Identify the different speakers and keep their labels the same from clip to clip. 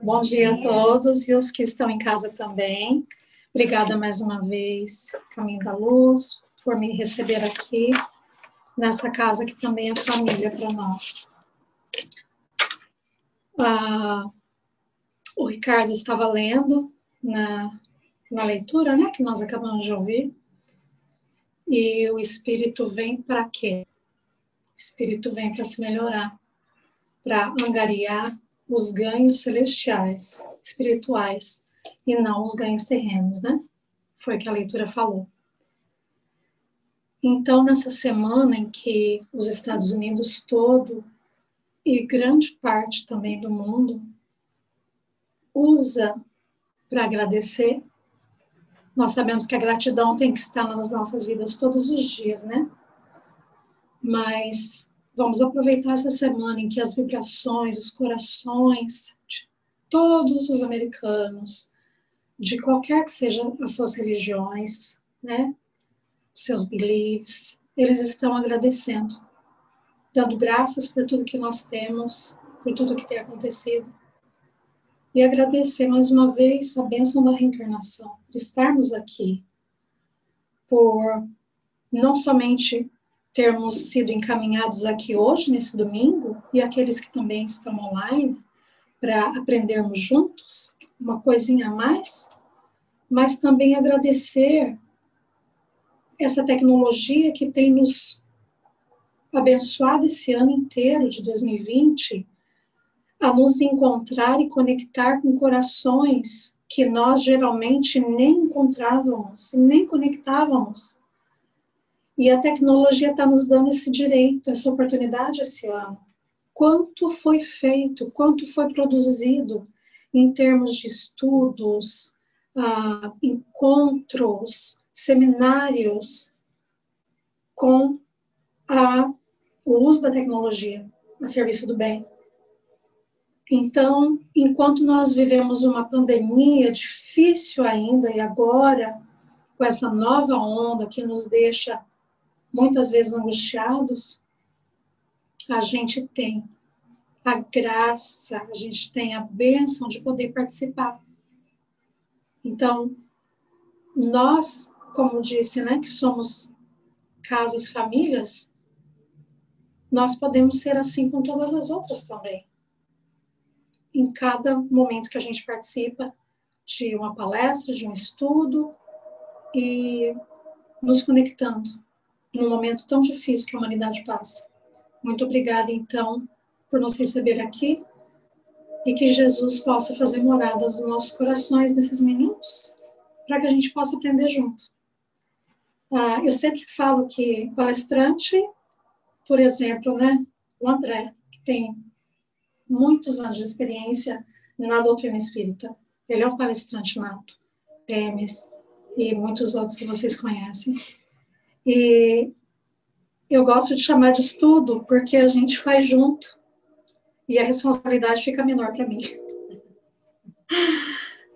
Speaker 1: Bom dia a todos e os que estão em casa também. Obrigada mais uma vez, Caminho da Luz, por me receber aqui, nessa casa que também é família para nós. O Ricardo estava lendo na leitura, né, que nós acabamos de ouvir, e o Espírito vem para quê? O Espírito vem para se melhorar, para angariar os ganhos celestiais, espirituais, e não os ganhos terrenos, né? Foi o que a leitura falou. Então, nessa semana em que os Estados Unidos todo e grande parte também do mundo usa para agradecer, nós sabemos que a gratidão tem que estar nas nossas vidas todos os dias, né? Mas vamos aproveitar essa semana em que as vibrações, os corações de todos os americanos, de qualquer que sejam as suas religiões, né? Os seus beliefs, eles estão agradecendo, dando graças por tudo que nós temos, por tudo que tem acontecido. E agradecer mais uma vez a bênção da reencarnação, por estarmos aqui, por não somente termos sido encaminhados aqui hoje, nesse domingo, e aqueles que também estão online, para aprendermos juntos, uma coisinha a mais, mas também agradecer essa tecnologia que tem nos abençoado esse ano inteiro de 2020, a nos encontrar e conectar com corações que nós geralmente nem encontrávamos, nem conectávamos. E a tecnologia está nos dando esse direito, essa oportunidade esse ano. Quanto foi feito, quanto foi produzido em termos de estudos, encontros, seminários com o uso da tecnologia a serviço do bem. Então, enquanto nós vivemos uma pandemia difícil ainda, e agora, com essa nova onda que nos deixa muitas vezes angustiados, a gente tem a graça, a gente tem a bênção de poder participar. Então, nós, como disse, né, que somos casas, famílias, nós podemos ser assim com todas as outras também. Em cada momento que a gente participa de uma palestra, de um estudo, e nos conectando num momento tão difícil que a humanidade passa. Muito obrigada, então, por nos receber aqui, e que Jesus possa fazer moradas nos nossos corações nesses minutos, para que a gente possa aprender junto. Eu sempre falo que palestrante, por exemplo, né, o André, que tem muitos anos de experiência na doutrina espírita, ele é um palestrante nato, Temes e muitos outros que vocês conhecem. E eu gosto de chamar de estudo porque a gente faz junto e a responsabilidade fica menor para mim.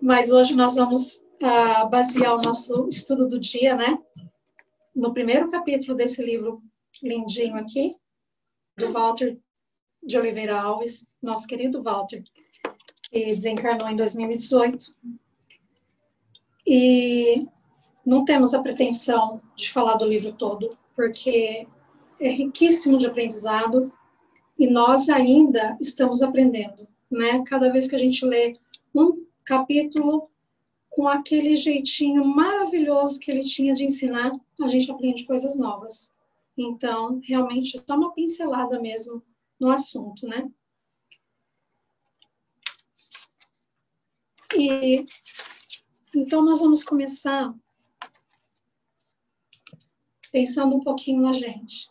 Speaker 1: Mas hoje nós vamos basear o nosso estudo do dia, né, no primeiro capítulo desse livro lindinho aqui, do Walter de Oliveira Alves, nosso querido Walter, que desencarnou em 2018. E não temos a pretensão de falar do livro todo, porque é riquíssimo de aprendizado e nós ainda estamos aprendendo, né? Cada vez que a gente lê um capítulo com aquele jeitinho maravilhoso que ele tinha de ensinar, a gente aprende coisas novas. Então, realmente, só uma pincelada mesmo no assunto, né? E então nós vamos começar pensando um pouquinho na gente.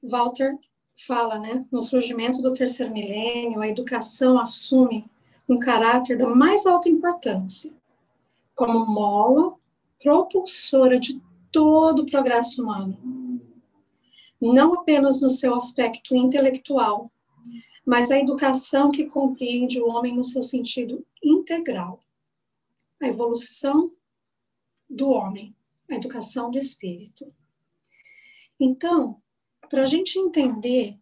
Speaker 1: Walter fala, né, no surgimento do terceiro milênio, a educação assume um caráter da mais alta importância, como mola propulsora de todo o progresso humano. Não apenas no seu aspecto intelectual, mas a educação que compreende o homem no seu sentido integral. A evolução do homem, a educação do espírito. Então, para a gente entender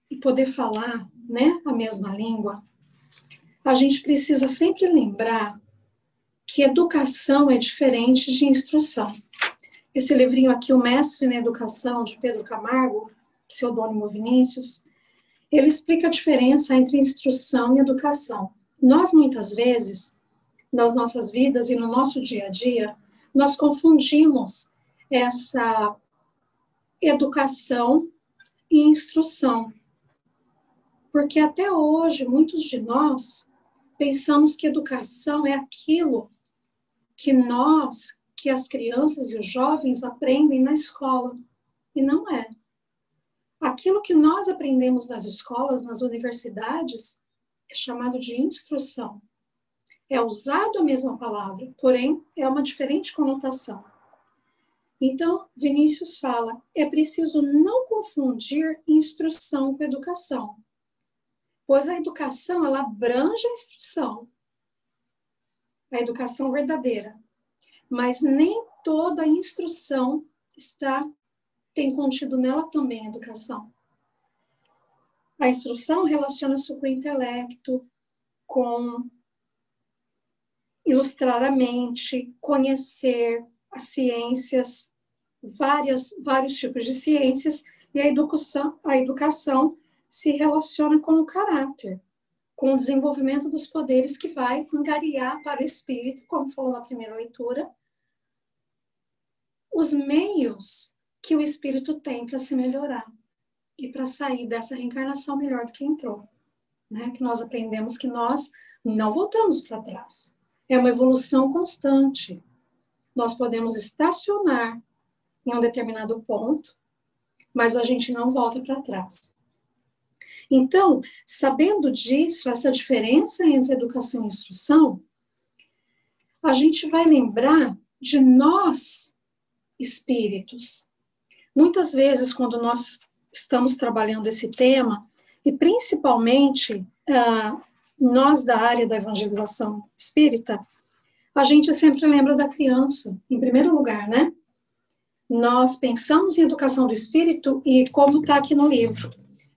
Speaker 1: e poder falar, né, a mesma língua, a gente precisa sempre lembrar que educação é diferente de instrução. Esse livrinho aqui, O Mestre na Educação, de Pedro Camargo, pseudônimo Vinícius, ele explica a diferença entre instrução e educação. Nós, muitas vezes, nas nossas vidas e no nosso dia a dia, nós confundimos essa educação e instrução. Porque até hoje, muitos de nós pensamos que educação é aquilo que as crianças e os jovens aprendem na escola. E não é. Aquilo que nós aprendemos nas escolas, nas universidades, é chamado de instrução. É usado a mesma palavra, porém é uma diferente conotação. Então, Vinícius fala, é preciso não confundir instrução com educação, pois a educação, ela abrange a instrução, a educação verdadeira, mas nem toda a instrução tem contido nela também a educação. A instrução relaciona-se com o intelecto, com ilustrar a mente, conhecer as ciências, vários tipos de ciências, e a educação se relaciona com o caráter, com o desenvolvimento dos poderes que vai angariar para o espírito, como falou na primeira leitura, os meios que o espírito tem para se melhorar e para sair dessa reencarnação melhor do que entrou. Né? Que nós aprendemos que nós não voltamos para trás. É uma evolução constante. Nós podemos estacionar em um determinado ponto, mas a gente não volta para trás. Então, sabendo disso, essa diferença entre educação e instrução, a gente vai lembrar de nós, espíritos. Muitas vezes, quando nós estamos trabalhando esse tema, e principalmente nós da área da evangelização espírita, a gente sempre lembra da criança, em primeiro lugar, né? Nós pensamos em educação do espírito e, como está aqui no livro,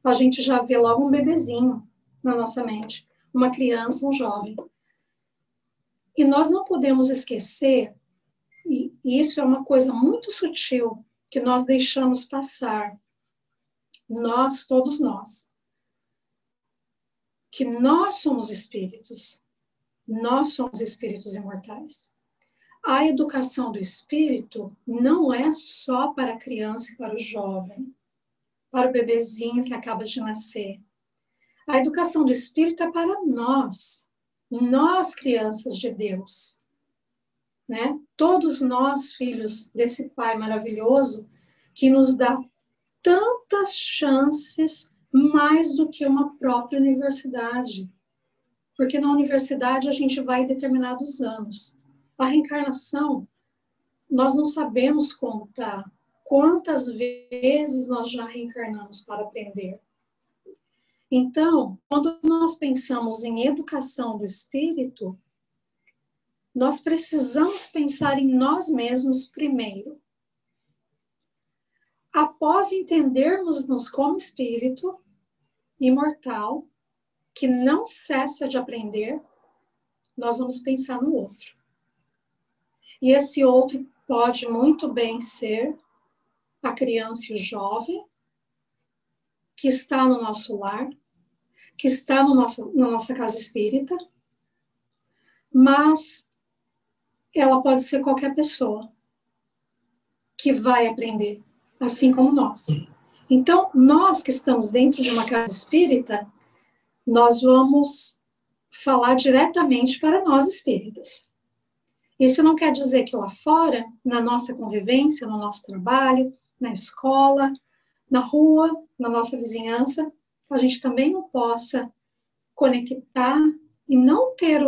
Speaker 1: a gente já vê logo um bebezinho na nossa mente, uma criança, um jovem. E nós não podemos esquecer, e isso é uma coisa muito sutil, que nós deixamos passar, todos nós, que nós somos espíritos imortais. A educação do espírito não é só para a criança e para o jovem, para o bebezinho que acaba de nascer. A educação do espírito é para nós crianças de Deus, né? Todos nós, filhos desse Pai maravilhoso, que nos dá tantas chances, mais do que uma própria universidade. Porque na universidade a gente vai em determinados anos. A reencarnação, nós não sabemos contar quantas vezes nós já reencarnamos para aprender. Então, quando nós pensamos em educação do espírito, nós precisamos pensar em nós mesmos primeiro. Após entendermos-nos como espírito imortal, que não cessa de aprender, nós vamos pensar no outro. E esse outro pode muito bem ser a criança e o jovem, que está no nosso lar, que está na nossa casa espírita, mas ela pode ser qualquer pessoa que vai aprender, assim como nós. Então, nós que estamos dentro de uma casa espírita, nós vamos falar diretamente para nós espíritas. Isso não quer dizer que lá fora, na nossa convivência, no nosso trabalho, na escola, na rua, na nossa vizinhança, a gente também não possa conectar e não ter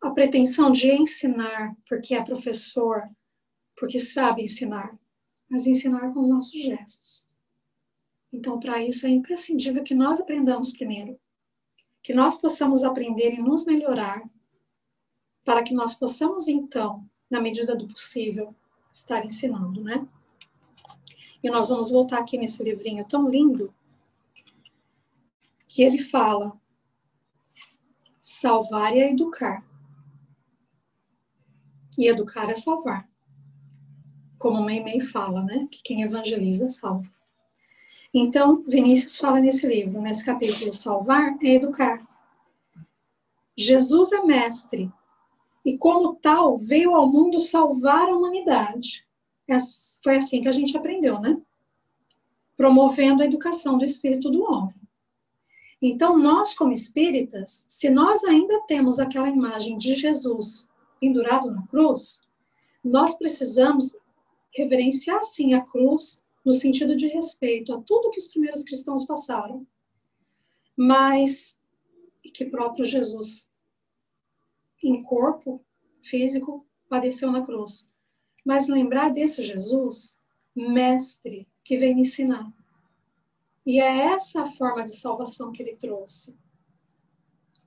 Speaker 1: a pretensão de ensinar porque é professor, porque sabe ensinar, mas ensinar com os nossos gestos. Então, para isso é imprescindível que nós aprendamos primeiro, que nós possamos aprender e nos melhorar, para que nós possamos, então, na medida do possível, estar ensinando, né? E nós vamos voltar aqui nesse livrinho tão lindo, que ele fala Salvar é educar. E educar é salvar. Como Meimei fala, né? Que quem evangeliza salva. Então, Vinícius fala nesse livro, nesse capítulo, salvar é educar. Jesus é mestre e, como tal, veio ao mundo salvar a humanidade. Foi assim que a gente aprendeu, né? Promovendo a educação do espírito do homem. Então, nós, como espíritas, se nós ainda temos aquela imagem de Jesus pendurado na cruz, nós precisamos reverenciar, sim, a cruz, no sentido de respeito a tudo que os primeiros cristãos passaram, mas que próprio Jesus, em corpo físico, padeceu na cruz. Mas lembrar desse Jesus, mestre, que veio me ensinar. E é essa a forma de salvação que ele trouxe,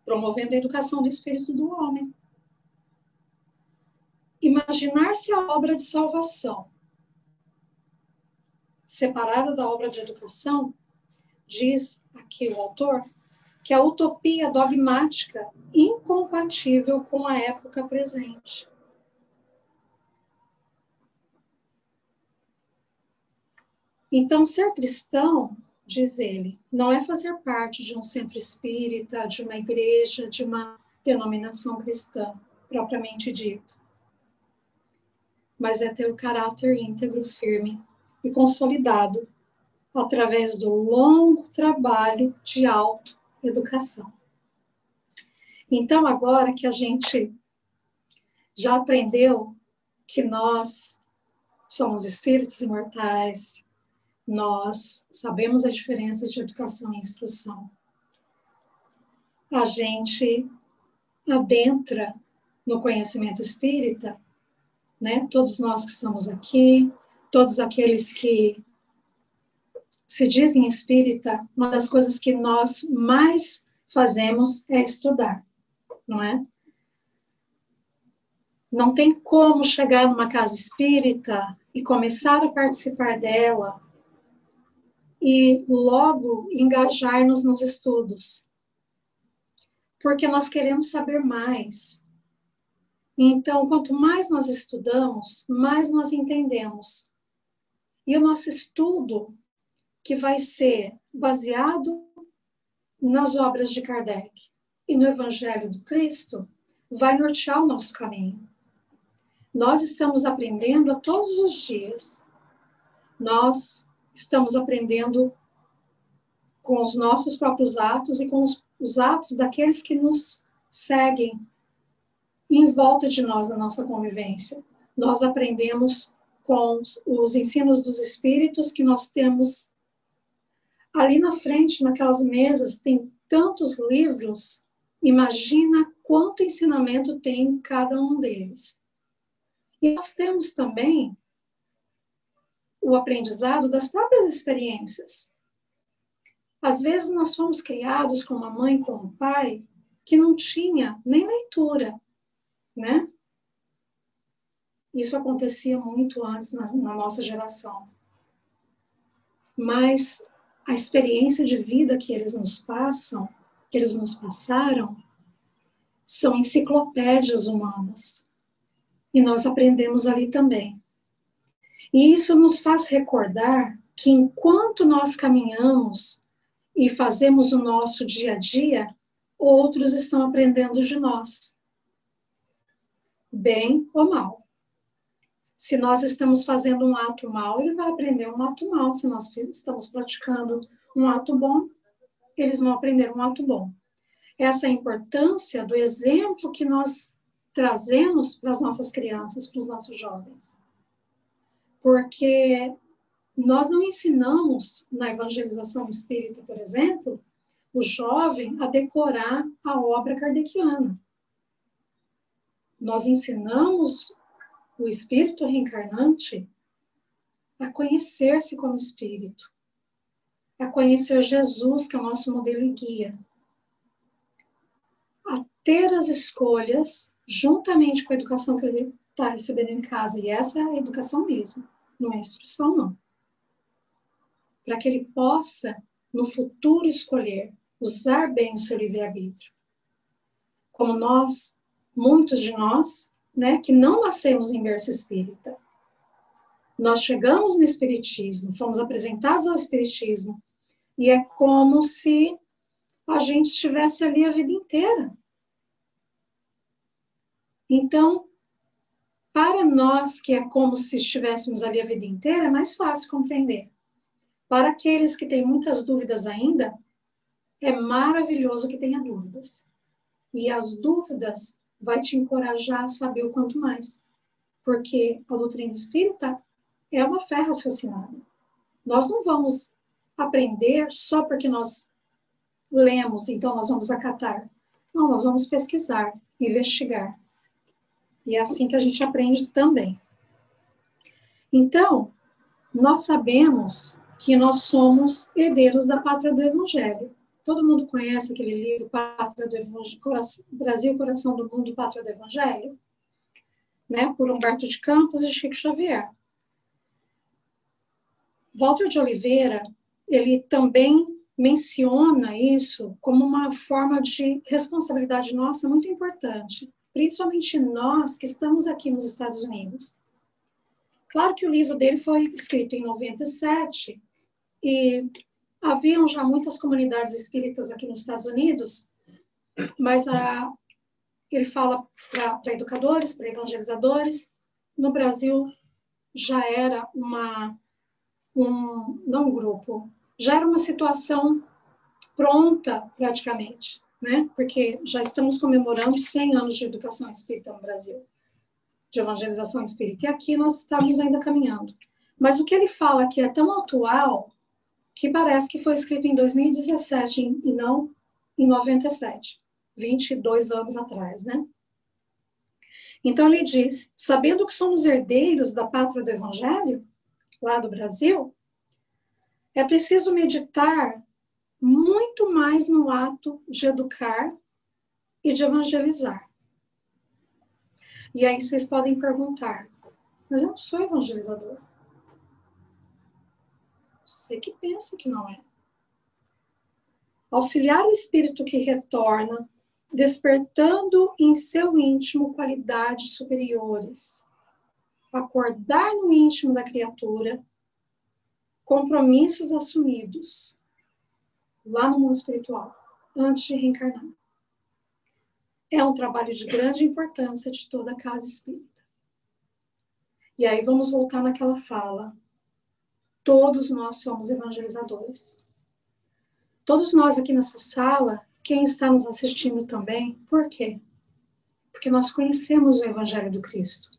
Speaker 1: promovendo a educação do espírito do homem. Imaginar-se a obra de salvação separada da obra de educação, diz aqui o autor, que a utopia dogmática incompatível com a época presente. Então, ser cristão, diz ele, não é fazer parte de um centro espírita, de uma igreja, de uma denominação cristã, propriamente dito. Mas é ter o caráter íntegro, firme e consolidado através do longo trabalho de autoeducação. Então, agora que a gente já aprendeu que nós somos espíritos imortais, nós sabemos a diferença de educação e instrução, a gente adentra no conhecimento espírita, né? Todos nós que estamos aqui, todos aqueles que se dizem espírita, uma das coisas que nós mais fazemos é estudar, não é? Não tem como chegar numa casa espírita e começar a participar dela e logo engajar-nos nos estudos. Porque nós queremos saber mais. Então, quanto mais nós estudamos, mais nós entendemos. E o nosso estudo, que vai ser baseado nas obras de Kardec e no Evangelho do Cristo, vai nortear o nosso caminho. Nós estamos aprendendo a todos os dias. Nós estamos aprendendo com os nossos próprios atos e com os atos daqueles que nos seguem em volta de nós, na nossa convivência. Nós aprendemos com os ensinos dos espíritos que nós temos ali na frente, naquelas mesas, tem tantos livros, imagina quanto ensinamento tem em cada um deles. E nós temos também o aprendizado das próprias experiências. Às vezes nós fomos criados com uma mãe, com um pai, que não tinha nem leitura, né? Isso acontecia muito antes na nossa geração. Mas a experiência de vida que eles nos passam, que eles nos passaram, são enciclopédias humanas. E nós aprendemos ali também. E isso nos faz recordar que enquanto nós caminhamos e fazemos o nosso dia a dia, outros estão aprendendo de nós. Bem ou mal. Se nós estamos fazendo um ato mal, ele vai aprender um ato mal. Se nós estamos praticando um ato bom, eles vão aprender um ato bom. Essa é a importância do exemplo que nós trazemos para as nossas crianças, para os nossos jovens. Porque nós não ensinamos, na evangelização espírita, por exemplo, o jovem a decorar a obra kardeciana. Nós ensinamos o espírito reencarnante a conhecer-se como espírito, a conhecer Jesus, que é o nosso modelo e guia, a ter as escolhas, juntamente com a educação que ele está recebendo em casa, e essa é a educação mesmo, não é instrução, não. Para que ele possa, no futuro, escolher, usar bem o seu livre-arbítrio. como nós, muitos de nós, né, que não nascemos em berço espírita. Nós chegamos no espiritismo, fomos apresentados ao espiritismo, e é como se a gente estivesse ali a vida inteira. Então, para nós, que é como se estivéssemos ali a vida inteira, é mais fácil compreender. Para aqueles que têm muitas dúvidas ainda, é maravilhoso que tenha dúvidas. E as dúvidas vai te encorajar a saber o quanto mais. Porque a doutrina espírita é uma fé raciocinada. Nós não vamos aprender só porque nós lemos, então nós vamos acatar. Não, nós vamos pesquisar, investigar. E é assim que a gente aprende também. Então, nós sabemos que nós somos herdeiros da pátria do Evangelho. Todo mundo conhece aquele livro, Pátria do Evangelho, Brasil, Coração do Mundo, Pátria do Evangelho? Né? Por Humberto de Campos e Chico Xavier. Walter de Oliveira, ele também menciona isso como uma forma de responsabilidade nossa muito importante, principalmente nós que estamos aqui nos Estados Unidos. Claro que o livro dele foi escrito em 97 e haviam já muitas comunidades espíritas aqui nos Estados Unidos, mas ele fala para educadores, para evangelizadores. No Brasil já era não um grupo, já era uma situação pronta praticamente, né? Porque já estamos comemorando 100 anos de educação espírita no Brasil, de evangelização espírita, e aqui nós estamos ainda caminhando. Mas o que ele fala aqui é tão atual que parece que foi escrito em 2017 e não em 97, 22 anos atrás, né? Então ele diz, sabendo que somos herdeiros da pátria do Evangelho, lá do Brasil, é preciso meditar muito mais no ato de educar e de evangelizar. E aí vocês podem perguntar, mas eu não sou evangelizador. Você que pensa que não é. Auxiliar o espírito que retorna, despertando em seu íntimo qualidades superiores. Acordar no íntimo da criatura compromissos assumidos lá no mundo espiritual, antes de reencarnar. É um trabalho de grande importância de toda a casa espírita. E aí vamos voltar naquela fala. Todos nós somos evangelizadores. Todos nós aqui nessa sala, quem está nos assistindo também, por quê? Porque nós conhecemos o Evangelho do Cristo.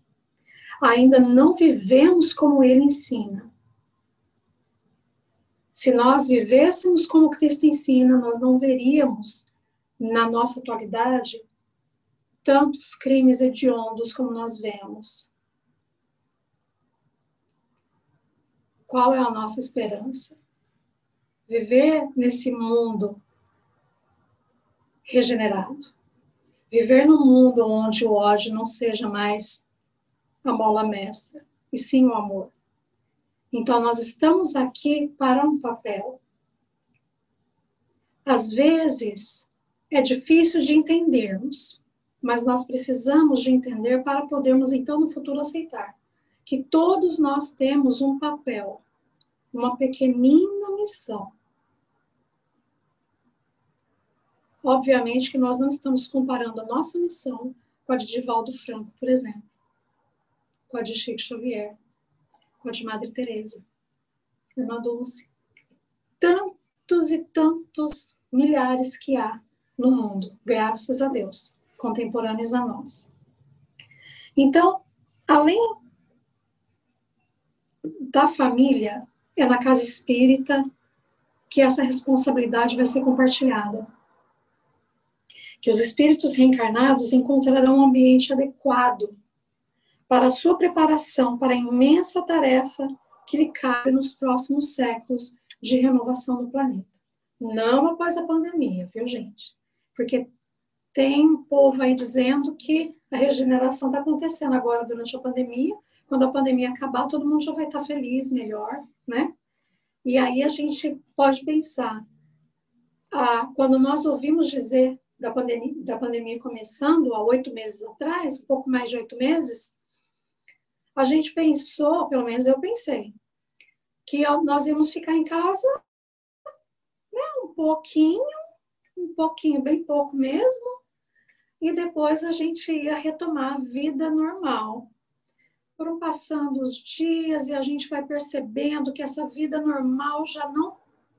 Speaker 1: Ainda não vivemos como ele ensina. Se nós vivêssemos como Cristo ensina, nós não veríamos, na nossa atualidade, tantos crimes hediondos como nós vemos. Qual é a nossa esperança? Viver nesse mundo regenerado. Viver num mundo onde o ódio não seja mais a mola mestra, e sim o amor. Então, nós estamos aqui para um papel. Às vezes, é difícil de entendermos, mas nós precisamos de entender para podermos, então, no futuro aceitar que todos nós temos um papel, uma pequenina missão. Obviamente que nós não estamos comparando a nossa missão com a de Divaldo Franco, por exemplo, com a de Chico Xavier, com a de Madre Teresa, Irmã Dulce. Tantos e tantos milhares que há no mundo, graças a Deus, contemporâneos a nós. Então, além da família, é na casa espírita que essa responsabilidade vai ser compartilhada. Que os espíritos reencarnados encontrarão um ambiente adequado para a sua preparação para a imensa tarefa que lhe cabe nos próximos séculos de renovação do planeta. Não após a pandemia, viu, gente? Porque tem um povo aí dizendo que a regeneração está acontecendo agora durante a pandemia. Quando a pandemia acabar, todo mundo já vai estar feliz, melhor, né? E aí a gente pode pensar, quando nós ouvimos dizer da pandemia começando, há 8 meses atrás, um pouco mais de 8 meses, a gente pensou, pelo menos eu pensei, que nós íamos ficar em casa, né, um pouquinho, bem pouco mesmo, e depois a gente ia retomar a vida normal. Foram passando os dias e a gente vai percebendo que essa vida normal já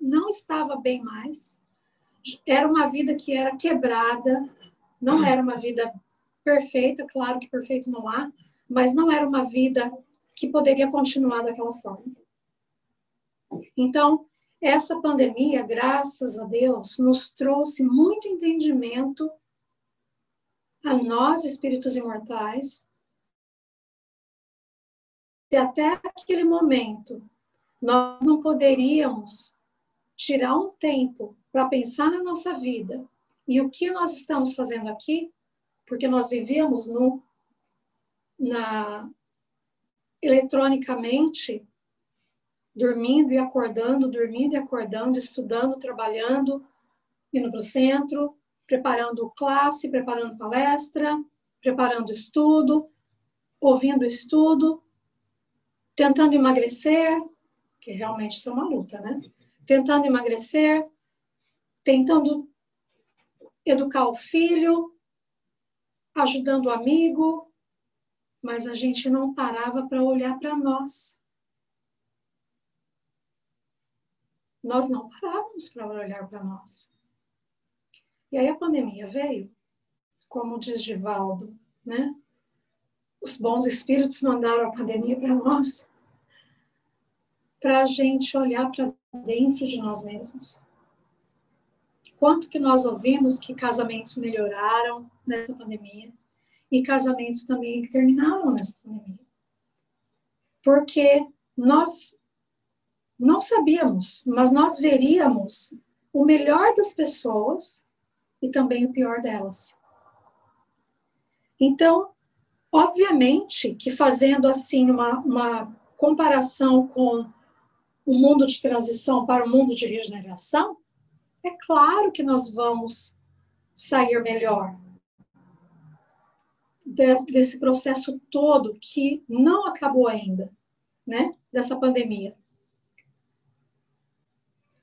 Speaker 1: não estava bem mais. Era uma vida que era quebrada, não era uma vida perfeita, claro que perfeito não há, mas não era uma vida que poderia continuar daquela forma. Então, essa pandemia, graças a Deus, nos trouxe muito entendimento a nós, espíritos imortais, e até aquele momento nós não poderíamos tirar um tempo para pensar na nossa vida e o que nós estamos fazendo aqui, porque nós vivíamos eletronicamente, dormindo e acordando, estudando, trabalhando, indo para o centro, preparando classe, preparando palestra, preparando estudo, ouvindo estudo, tentando emagrecer, que realmente isso é uma luta, né? Tentando emagrecer, tentando educar o filho, ajudando o amigo, mas a gente não parava para olhar para nós. Nós não parávamos para olhar para nós. E aí a pandemia veio, como diz Divaldo, né? Os bons espíritos mandaram a pandemia para nós, para a gente olhar para dentro de nós mesmos. Quanto que nós ouvimos que casamentos melhoraram nessa pandemia e casamentos também que terminaram nessa pandemia. Porque nós não sabíamos, mas nós veríamos o melhor das pessoas e também o pior delas. Então, obviamente que fazendo assim uma comparação com o mundo de transição para o mundo de regeneração, é claro que nós vamos sair melhor desse processo todo que não acabou ainda, né? Dessa pandemia.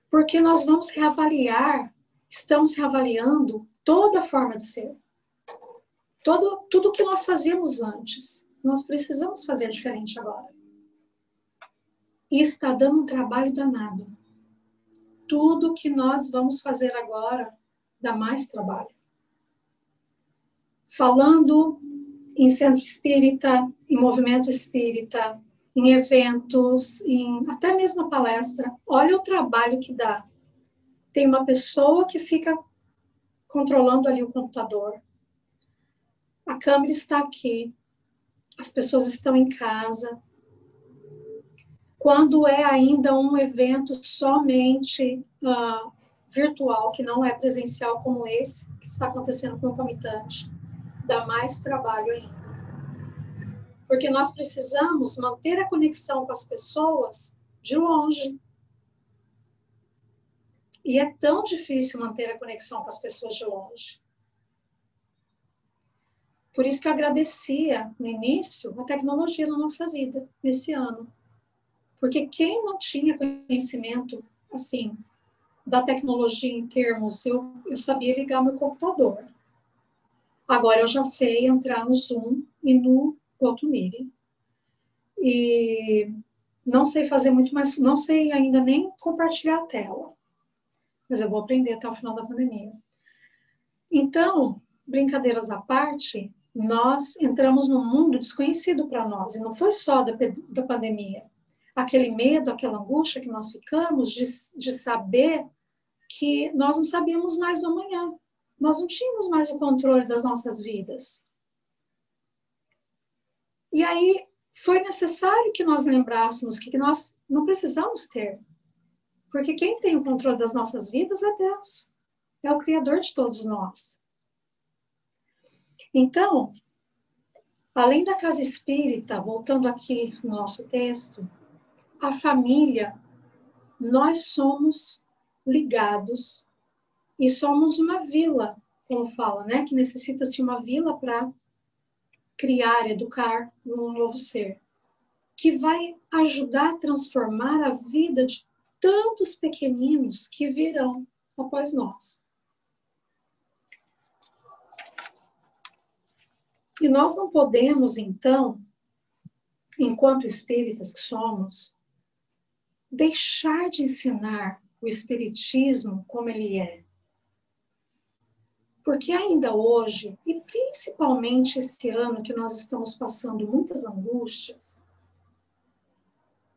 Speaker 1: Porque nós vamos reavaliar, estamos reavaliando toda a forma de ser. Tudo que nós fazíamos antes, nós precisamos fazer diferente agora. E está dando um trabalho danado. Tudo que nós vamos fazer agora dá mais trabalho. Falando em centro espírita, em movimento espírita, em eventos, até mesmo a palestra, olha o trabalho que dá. Tem uma pessoa que fica controlando ali o computador. A câmera está aqui, as pessoas estão em casa. Quando é ainda um evento somente virtual, que não é presencial como esse, que está acontecendo concomitante, dá mais trabalho ainda. Porque nós precisamos manter a conexão com as pessoas de longe. E é tão difícil manter a conexão com as pessoas de longe. Por isso que eu agradecia, no início, a tecnologia na nossa vida, nesse ano. Porque quem não tinha conhecimento, assim, da tecnologia em termos, eu sabia ligar meu computador. Agora eu já sei entrar no Zoom e no GoToMeeting. E não sei fazer muito mais, não sei ainda nem compartilhar a tela. Mas eu vou aprender até o final da pandemia. Então, brincadeiras à parte, nós entramos num mundo desconhecido para nós. E não foi só da pandemia. Aquele medo, aquela angústia que nós ficamos de saber que nós não sabíamos mais do amanhã. Nós não tínhamos mais o controle das nossas vidas. E aí foi necessário que nós lembrássemos que nós não precisamos ter. Porque quem tem o controle das nossas vidas é Deus. É o Criador de todos nós. Então, além da casa espírita, voltando aqui no nosso texto, a família, nós somos ligados e somos uma vila como fala, né? Que necessita-se uma vila para criar, educar um novo ser, que vai ajudar a transformar a vida de tantos pequeninos que virão após nós. E nós não podemos, então, enquanto espíritas que somos, deixar de ensinar o espiritismo como ele é. Porque ainda hoje, e principalmente esse ano que nós estamos passando muitas angústias,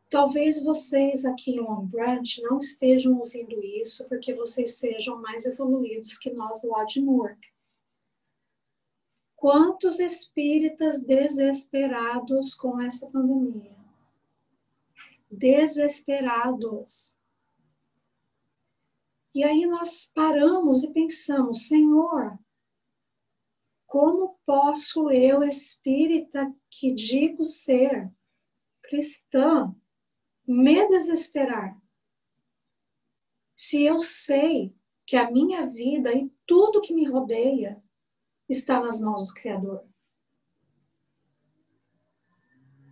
Speaker 1: talvez vocês aqui em Long Branch não estejam ouvindo isso porque vocês sejam mais evoluídos que nós lá de Newark. Quantos espíritas desesperados com essa pandemia? Desesperados. E aí nós paramos e pensamos, Senhor, como posso eu, espírita, que digo ser cristã, me desesperar? Se eu sei que a minha vida e tudo que me rodeia está nas mãos do Criador.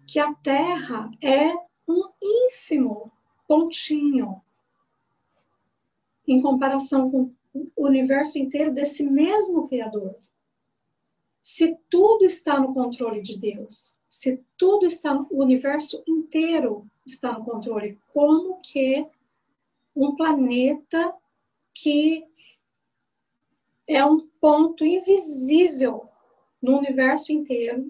Speaker 1: Que a Terra é um ínfimo pontinho em comparação com o universo inteiro desse mesmo Criador. Se tudo está no controle de Deus, se tudo está, o universo inteiro está no controle, como que um planeta que é um ponto invisível no universo inteiro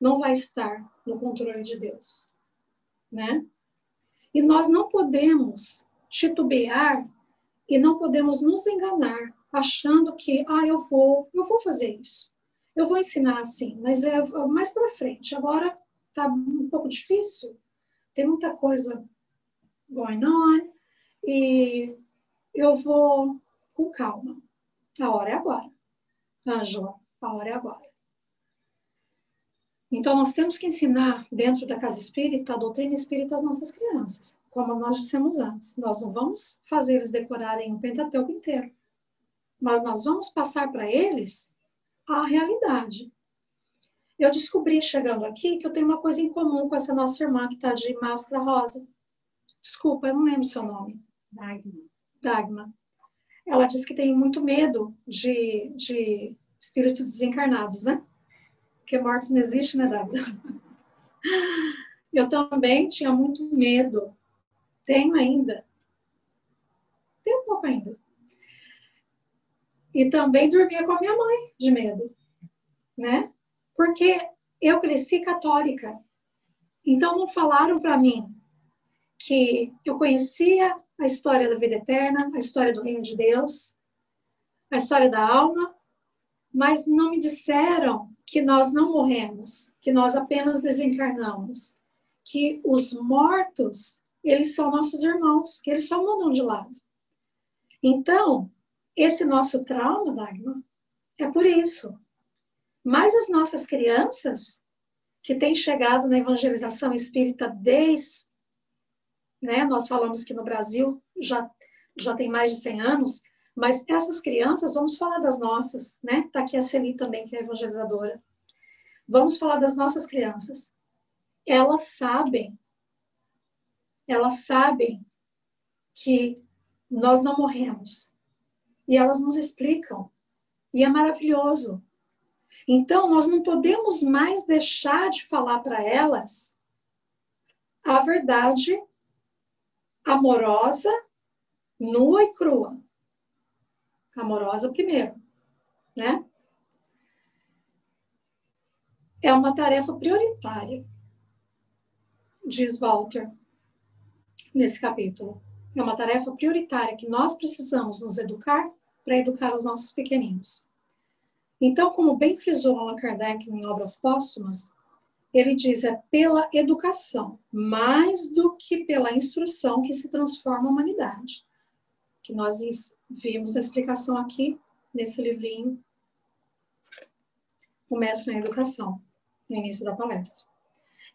Speaker 1: não vai estar no controle de Deus, né? E nós não podemos titubear e não podemos nos enganar achando que, eu vou fazer isso. Eu vou ensinar assim, mas é mais para frente. Agora tá um pouco difícil, tem muita coisa going on e eu vou com calma. A hora é agora. Ângela, a hora é agora. Então, nós temos que ensinar, dentro da casa espírita, a doutrina espírita às nossas crianças. Como nós dissemos antes, nós não vamos fazer eles decorarem o Pentateuco inteiro. Mas nós vamos passar para eles a realidade. Eu descobri, chegando aqui, que eu tenho uma coisa em comum com essa nossa irmã que está de máscara rosa. Desculpa, eu não lembro o seu nome. Dagmar. Ela disse que tem muito medo de espíritos desencarnados, né? Porque mortos não existe, né, Dagmar? Eu também tinha muito medo. Tenho ainda. Tenho um pouco ainda. E também dormia com a minha mãe de medo, né? Porque eu cresci católica. Então não falaram para mim que eu conhecia a história da vida eterna, a história do reino de Deus, a história da alma, mas não me disseram que nós não morremos, que nós apenas desencarnamos, que os mortos, eles são nossos irmãos, que eles só mudam de lado. Então, esse nosso trauma, Dagmar, é por isso. Mas as nossas crianças, que têm chegado na evangelização espírita desde, né, nós falamos que no Brasil já tem mais de 100 anos, mas essas crianças, vamos falar das nossas, né? Está aqui a Celi também, que é evangelizadora. Vamos falar das nossas crianças. Elas sabem que nós não morremos. E elas nos explicam. E é maravilhoso. Então, nós não podemos mais deixar de falar para elas a verdade amorosa, nua e crua. Amorosa primeiro, né? É uma tarefa prioritária, diz Walter nesse capítulo. É uma tarefa prioritária que nós precisamos nos educar para educar os nossos pequeninos. Então, como bem frisou Allan Kardec em Obras Póstumas, ele diz, é pela educação, mais do que pela instrução, que se transforma a humanidade. Que nós vimos a explicação aqui, nesse livrinho, O Mestre na Educação, no início da palestra.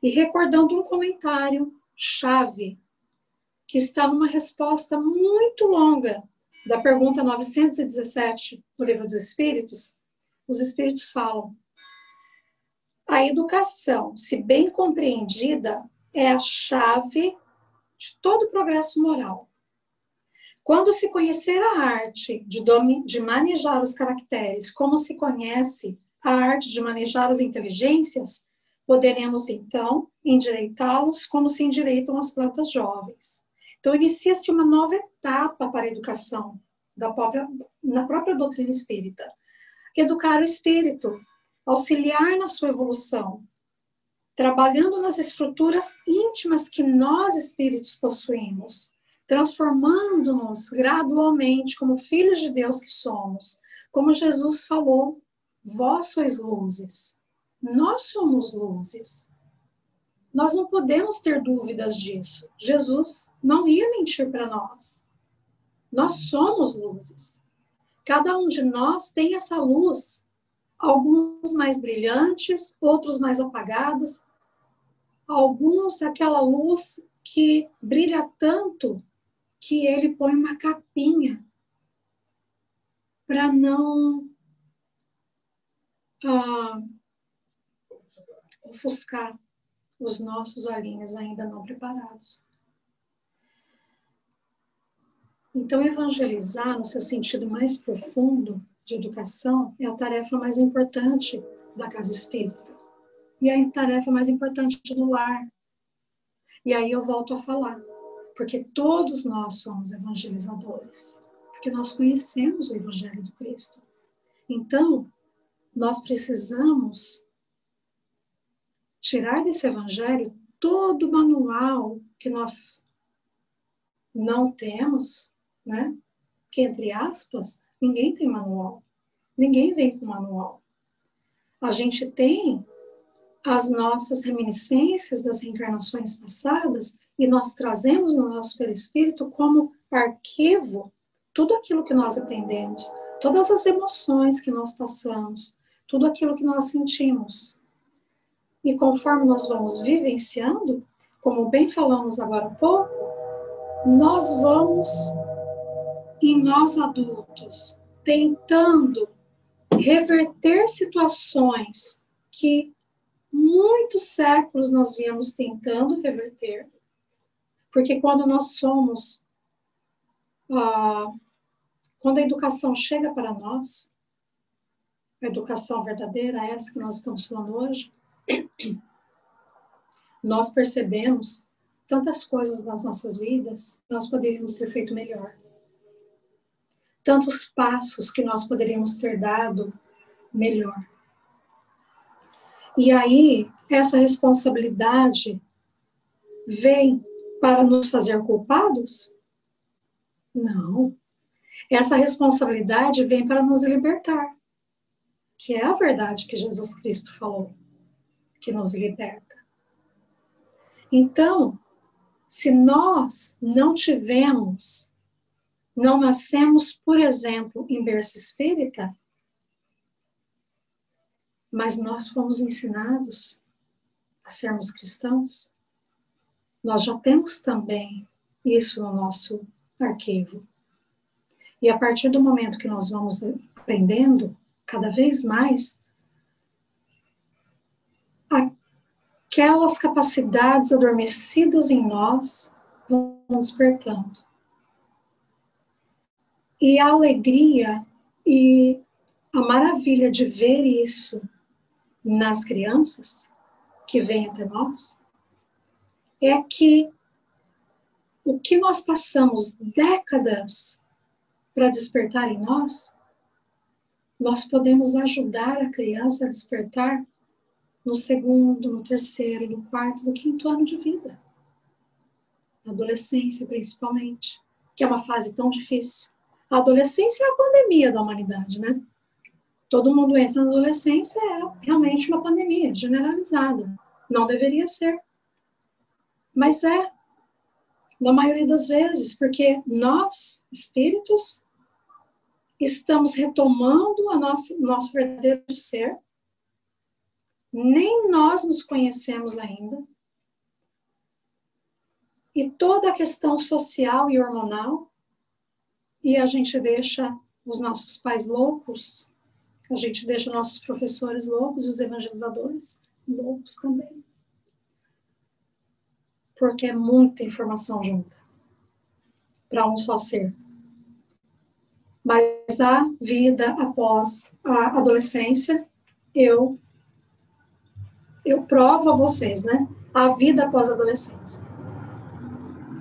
Speaker 1: E recordando um comentário chave, que está numa resposta muito longa da pergunta 917 do Livro dos Espíritos, os Espíritos falam: a educação, se bem compreendida, é a chave de todo o progresso moral. Quando se conhecer a arte de manejar os caracteres, como se conhece a arte de manejar as inteligências, poderemos, então, endireitá-los como se endireitam as plantas jovens. Então, inicia-se uma nova etapa para a educação na própria doutrina espírita. Educar o espírito, auxiliar na sua evolução, trabalhando nas estruturas íntimas que nós, espíritos, possuímos, transformando-nos gradualmente como filhos de Deus que somos. Como Jesus falou, vós sois luzes, nós somos luzes. Nós não podemos ter dúvidas disso. Jesus não ia mentir para nós. Nós somos luzes. Cada um de nós tem essa luz, alguns mais brilhantes, outros mais apagados, alguns aquela luz que brilha tanto que ele põe uma capinha para não ofuscar os nossos olhinhos ainda não preparados. Então, evangelizar, no seu sentido mais profundo de educação, é a tarefa mais importante da casa espírita. E é a tarefa mais importante do lar. E aí eu volto a falar, porque todos nós somos evangelizadores, porque nós conhecemos o Evangelho do Cristo. Então, nós precisamos tirar desse Evangelho todo o manual que nós não temos, né? Que, entre aspas, ninguém tem manual. Ninguém vem com manual. A gente tem as nossas reminiscências das reencarnações passadas e nós trazemos no nosso perispírito como arquivo tudo aquilo que nós aprendemos, todas as emoções que nós passamos, tudo aquilo que nós sentimos. E conforme nós vamos vivenciando, como bem falamos agora há pouco, nós vamos, e nós adultos, tentando reverter situações que muitos séculos nós viemos tentando reverter, porque quando nós somos, quando a educação chega para nós, a educação verdadeira, essa que nós estamos falando hoje, nós percebemos tantas coisas nas nossas vidas que nós poderíamos ter feito melhor. Tantos passos que nós poderíamos ter dado melhor. E aí, essa responsabilidade vem para nos fazer culpados? Não. Essa responsabilidade vem para nos libertar, que é a verdade que Jesus Cristo falou, que nos liberta. Então, se nós não nascemos, por exemplo, em berço espírita, mas nós fomos ensinados a sermos cristãos, nós já temos também isso no nosso arquivo. E a partir do momento que nós vamos aprendendo cada vez mais, aquelas capacidades adormecidas em nós vão despertando. E a alegria e a maravilha de ver isso nas crianças que vêm até nós é que o que nós passamos décadas para despertar em nós, nós podemos ajudar a criança a despertar no segundo, no terceiro, no quarto, no quinto ano de vida. Na adolescência, principalmente, que é uma fase tão difícil. A adolescência é a pandemia da humanidade, né? Todo mundo entra na adolescência, é realmente uma pandemia generalizada. Não deveria ser. Mas é, na maioria das vezes, porque nós, espíritos, estamos retomando nosso verdadeiro ser. Nem nós nos conhecemos ainda. E toda a questão social e hormonal e a gente deixa os nossos pais loucos, a gente deixa nossos professores loucos, os evangelizadores loucos também. Porque é muita informação junta para um só ser. Mas a vida após a adolescência, eu provo a vocês, né? A vida após a adolescência.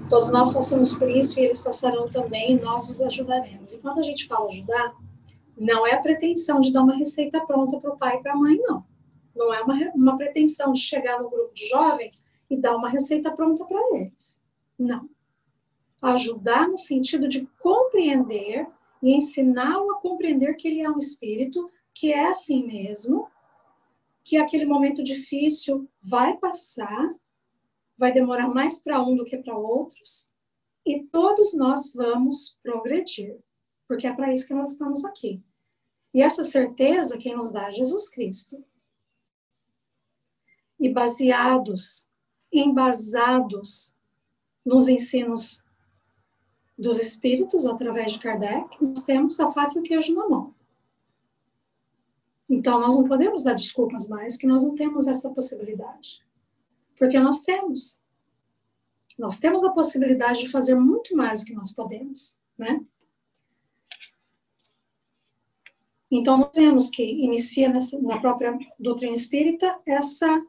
Speaker 1: Todos nós passamos por isso e eles passarão também e nós os ajudaremos. E quando a gente fala ajudar, não é a pretensão de dar uma receita pronta para o pai e para a mãe, não. Não é uma pretensão de chegar no grupo de jovens e dar uma receita pronta para eles. Não. Ajudar no sentido de compreender e ensiná-lo a compreender que ele é um espírito, que é assim mesmo, que aquele momento difícil vai passar, vai demorar mais para um do que para outros, e todos nós vamos progredir, porque é para isso que nós estamos aqui. E essa certeza quem nos dá é Jesus Cristo. E embasados nos ensinos dos espíritos, através de Kardec, nós temos a faca e o queijo na mão. Então, nós não podemos dar desculpas mais que nós não temos essa possibilidade. Porque nós temos. Nós temos a possibilidade de fazer muito mais do que nós podemos, né? Então, nós vemos que inicia na própria doutrina espírita essa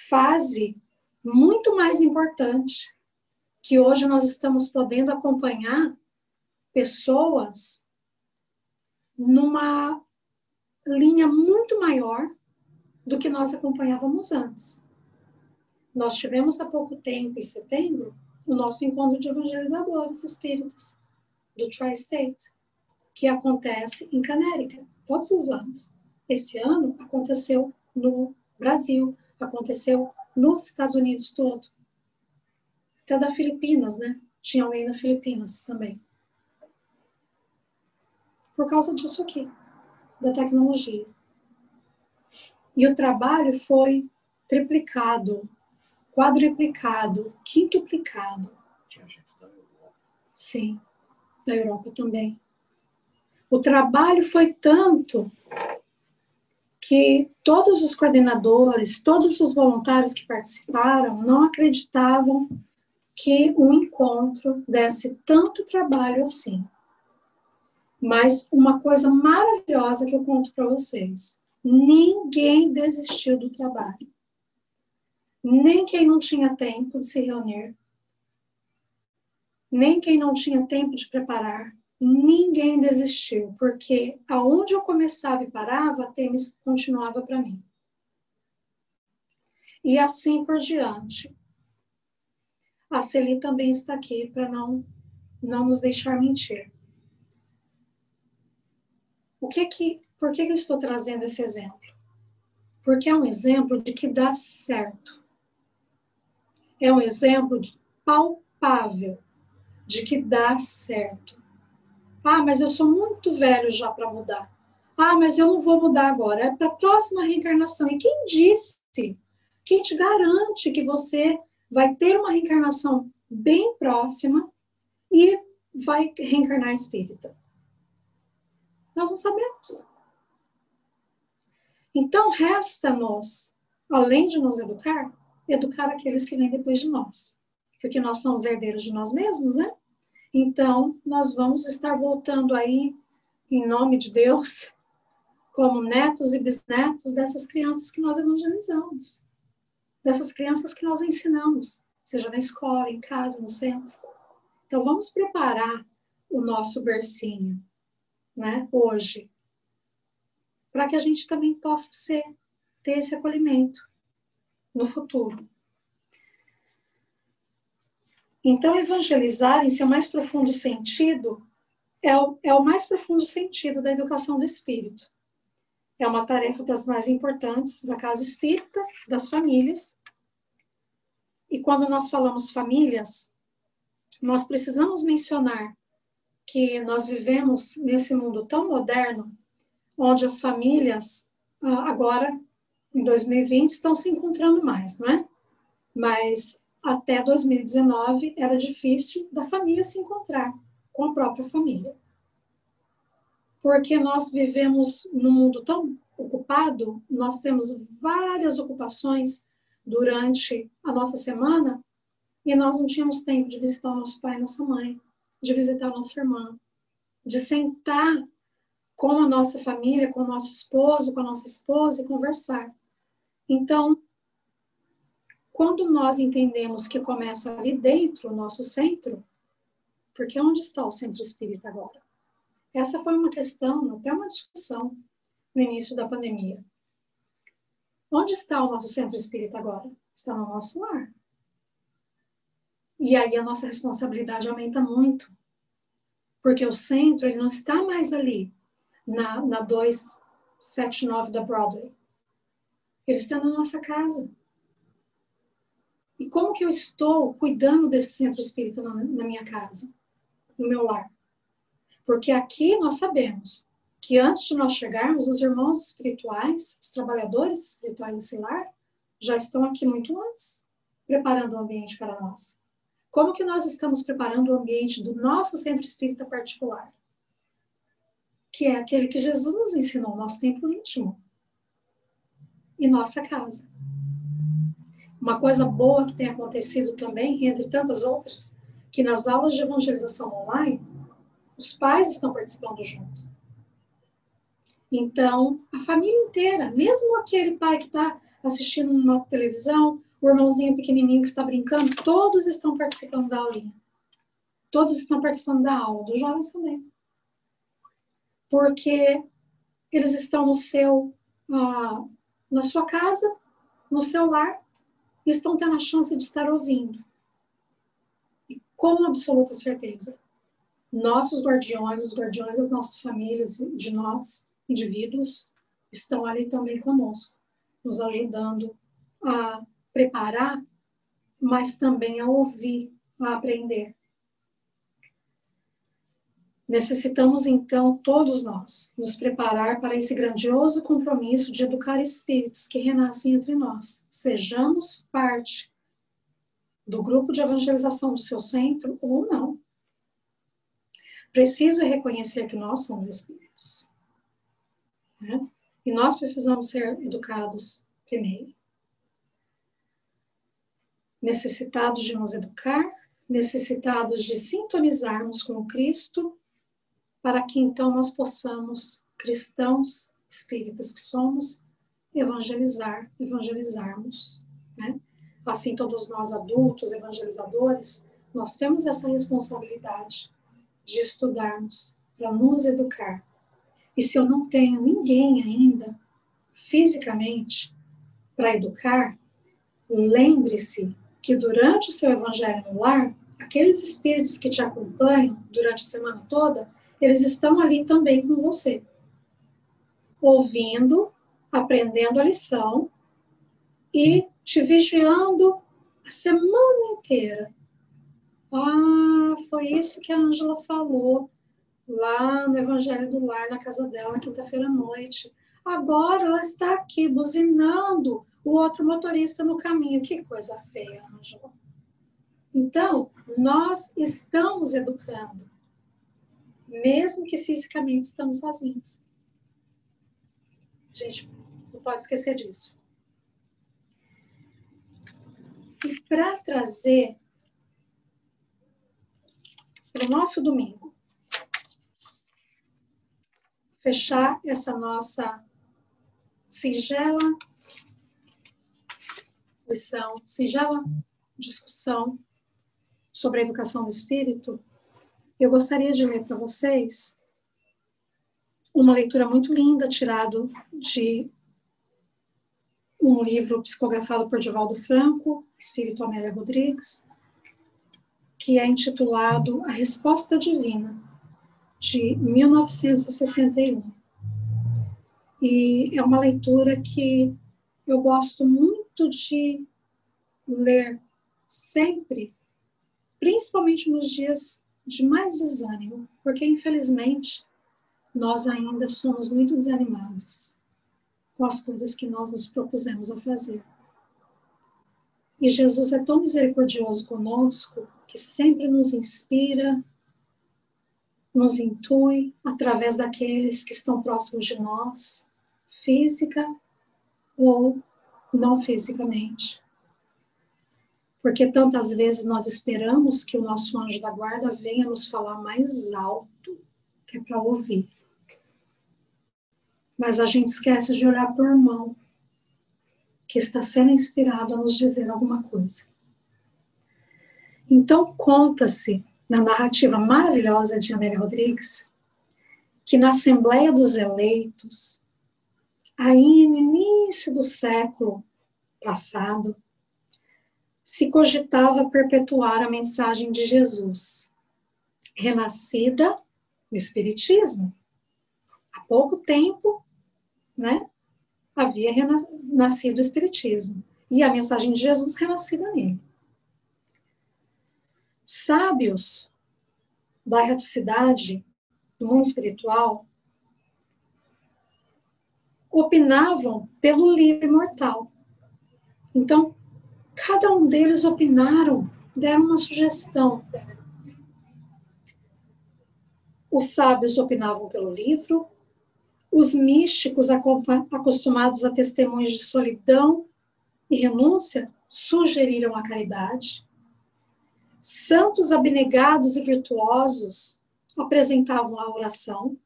Speaker 1: fase muito mais importante, que hoje nós estamos podendo acompanhar pessoas numa linha muito maior do que nós acompanhávamos antes. Nós tivemos há pouco tempo, em setembro, o nosso encontro de evangelizadores espíritas do Tri-State, que acontece em Canérica, todos os anos. Esse ano aconteceu no Brasil, aconteceu nos Estados Unidos todo. Até da Filipinas, né? Tinha alguém na Filipinas também. Por causa disso aqui, da tecnologia. E o trabalho foi triplicado, quadruplicado, quintuplicado. Sim, da Europa também. O trabalho foi tanto que todos os coordenadores, todos os voluntários que participaram não acreditavam que um encontro desse tanto trabalho assim. Mas uma coisa maravilhosa que eu conto para vocês. Ninguém desistiu do trabalho. Nem quem não tinha tempo de se reunir. Nem quem não tinha tempo de preparar. Ninguém desistiu. Porque aonde eu começava e parava, a Temis continuava para mim. E assim por diante. A Celi também está aqui para não nos deixar mentir. Por que eu estou trazendo esse exemplo? Porque é um exemplo de que dá certo. É um exemplo palpável de que dá certo. Ah, mas eu sou muito velho já para mudar. Ah, mas eu não vou mudar agora. É para a próxima reencarnação. E quem disse? Quem te garante que você vai ter uma reencarnação bem próxima e vai reencarnar espírita? Nós não sabemos. Então, resta-nos, além de nos educar aqueles que vêm depois de nós. Porque nós somos herdeiros de nós mesmos, né? Então, nós vamos estar voltando aí, em nome de Deus, como netos e bisnetos dessas crianças que nós evangelizamos. Dessas crianças que nós ensinamos, seja na escola, em casa, no centro. Então, vamos preparar o nosso bercinho, né, hoje, para que a gente também possa ter esse acolhimento no futuro. Então, evangelizar, em seu mais profundo sentido, é o mais profundo sentido da educação do espírito. É uma tarefa das mais importantes da casa espírita, das famílias. E quando nós falamos famílias, nós precisamos mencionar que nós vivemos nesse mundo tão moderno, onde as famílias, agora, em 2020, estão se encontrando mais, não é? Mas até 2019 era difícil da família se encontrar com a própria família. Porque nós vivemos num mundo tão ocupado, nós temos várias ocupações durante a nossa semana e nós não tínhamos tempo de visitar o nosso pai e nossa mãe, de visitar a nossa irmã, de sentar com a nossa família, com o nosso esposo, com a nossa esposa e conversar. Então, quando nós entendemos que começa ali dentro o nosso centro, porque onde está o centro espírita agora? Essa foi uma questão, até uma discussão no início da pandemia. Onde está o nosso centro espírita agora? Está no nosso lar. E aí a nossa responsabilidade aumenta muito. Porque o centro, ele não está mais ali, na 279 da Broadway. Ele está na nossa casa. E como que eu estou cuidando desse centro espírita na minha casa, no meu lar? Porque aqui nós sabemos que antes de nós chegarmos, os irmãos espirituais, os trabalhadores espirituais desse lar, já estão aqui muito antes, preparando o ambiente para nós. Como que nós estamos preparando o ambiente do nosso centro espírita particular? Que é aquele que Jesus nos ensinou, nosso templo íntimo e nossa casa. Uma coisa boa que tem acontecido também, entre tantas outras, que nas aulas de evangelização online, os pais estão participando junto. Então, a família inteira, mesmo aquele pai que está assistindo uma televisão, o irmãozinho pequenininho que está brincando, todos estão participando da aulinha. Todos estão participando da aula, dos jovens também. Porque eles estão na sua casa, no seu lar, e estão tendo a chance de estar ouvindo. E com absoluta certeza, nossos guardiões, os guardiões das nossas famílias, de nós, indivíduos, estão ali também conosco, nos ajudando a preparar, mas também a ouvir, a aprender. Necessitamos, então, todos nós, nos preparar para esse grandioso compromisso de educar espíritos que renascem entre nós. Sejamos parte do grupo de evangelização do seu centro ou não. Preciso reconhecer que nós somos espíritos. Né? E nós precisamos ser educados primeiro. Necessitados de nos educar, necessitados de sintonizarmos com o Cristo, para que então nós possamos, cristãos, espíritas que somos, evangelizarmos. Né? Assim, todos nós adultos, evangelizadores, nós temos essa responsabilidade de estudarmos, para nos educar. E se eu não tenho ninguém ainda, fisicamente, para educar, lembre-se que durante o seu evangelho no lar, aqueles espíritos que te acompanham durante a semana toda, eles estão ali também com você, ouvindo, aprendendo a lição e te vigiando a semana inteira. Ah, foi isso que a Ângela falou lá no Evangelho do Lar, na casa dela, na quinta-feira à noite. Agora ela está aqui buzinando o outro motorista no caminho. Que coisa feia, Ângela. Então, nós estamos educando, mesmo que fisicamente estamos sozinhos. Gente, não pode esquecer disso. E para trazer para o nosso domingo, fechar essa nossa singela lição, singela discussão sobre a educação do espírito, eu gostaria de ler para vocês uma leitura muito linda, tirado de um livro psicografado por Divaldo Franco, Espírito Amélia Rodrigues, que é intitulado A Resposta Divina, de 1961. E é uma leitura que eu gosto muito de ler sempre, principalmente nos dias de mais desânimo, porque, infelizmente, nós ainda somos muito desanimados com as coisas que nós nos propusemos a fazer. E Jesus é tão misericordioso conosco que sempre nos inspira nos intui através daqueles que estão próximos de nós, física ou não fisicamente. Porque tantas vezes nós esperamos que o nosso anjo da guarda venha nos falar mais alto, que é para ouvir. Mas a gente esquece de olhar para o irmão, que está sendo inspirado a nos dizer alguma coisa. Então, conta-se, na narrativa maravilhosa de Amélia Rodrigues, que na Assembleia dos Eleitos, aí no início do século passado, se cogitava perpetuar a mensagem de Jesus, renascida no Espiritismo. Há pouco tempo, né, havia nascido o Espiritismo, e a mensagem de Jesus renascida nele. Sábios da erraticidade do mundo espiritual opinavam pelo livre mortal. Então, cada um deles opinaram, deram uma sugestão. Os sábios opinavam pelo livro, os místicos acostumados a testemunhos de solidão e renúncia sugeriram a caridade. Santos abnegados e virtuosos apresentavam a oração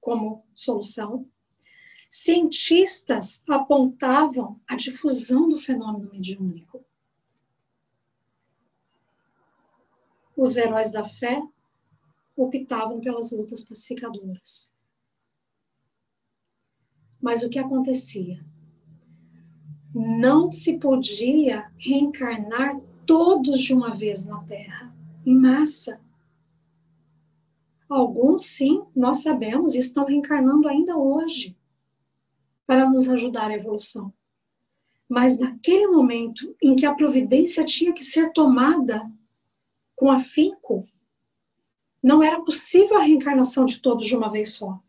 Speaker 1: como solução. Cientistas apontavam a difusão do fenômeno mediúnico. Os heróis da fé optavam pelas lutas pacificadoras. Mas o que acontecia? Não se podia reencarnar todos de uma vez na Terra, em massa. Alguns, sim, nós sabemos, estão reencarnando ainda hoje, para nos ajudar a evolução. Mas naquele momento em que a providência tinha que ser tomada com afinco, não era possível a reencarnação de todos de uma vez só.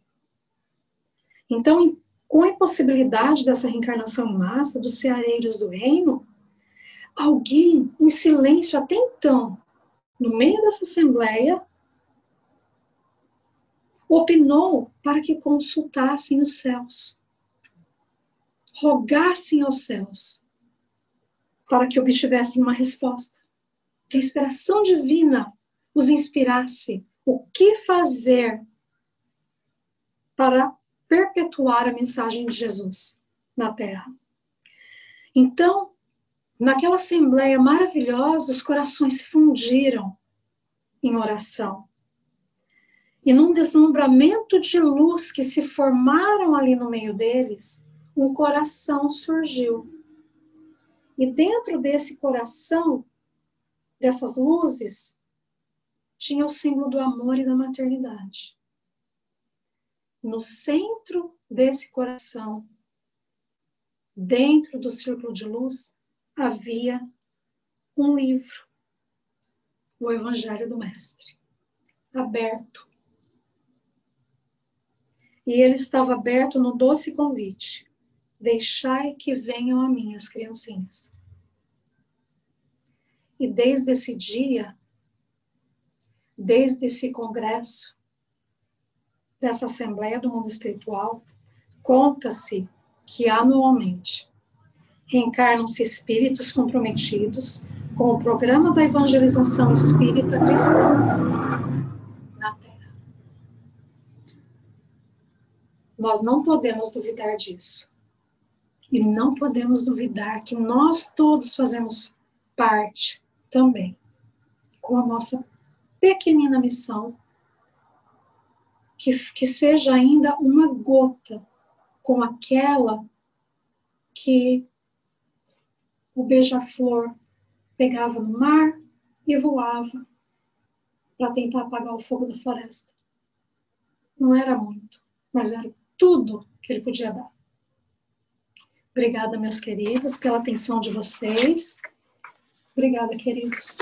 Speaker 1: Então, com a impossibilidade dessa reencarnação em massa, dos ceareiros do reino, alguém, em silêncio até então, no meio dessa assembleia, opinou para que consultassem os céus, rogassem aos céus, para que obtivessem uma resposta. Que a inspiração divina os inspirasse o que fazer para perpetuar a mensagem de Jesus na Terra. Então, naquela assembleia maravilhosa, os corações se fundiram em oração. E num deslumbramento de luz que se formaram ali no meio deles, um coração surgiu. E dentro desse coração, dessas luzes, tinha o símbolo do amor e da maternidade. No centro desse coração, dentro do círculo de luz, havia um livro, o Evangelho do Mestre, aberto. E ele estava aberto no doce convite: deixai que venham a mim as criancinhas. E desde esse dia, desde esse congresso, dessa Assembleia do Mundo Espiritual, conta-se que anualmente reencarnam-se espíritos comprometidos com o programa da evangelização espírita cristã na Terra. Nós não podemos duvidar disso. E não podemos duvidar que nós todos fazemos parte também, com a nossa pequenina missão, que seja ainda uma gota com aquela que o beija-flor pegava no mar e voava para tentar apagar o fogo da floresta. Não era muito, mas era tudo que ele podia dar. Obrigada, meus queridos, pela atenção de vocês. Obrigada, queridos.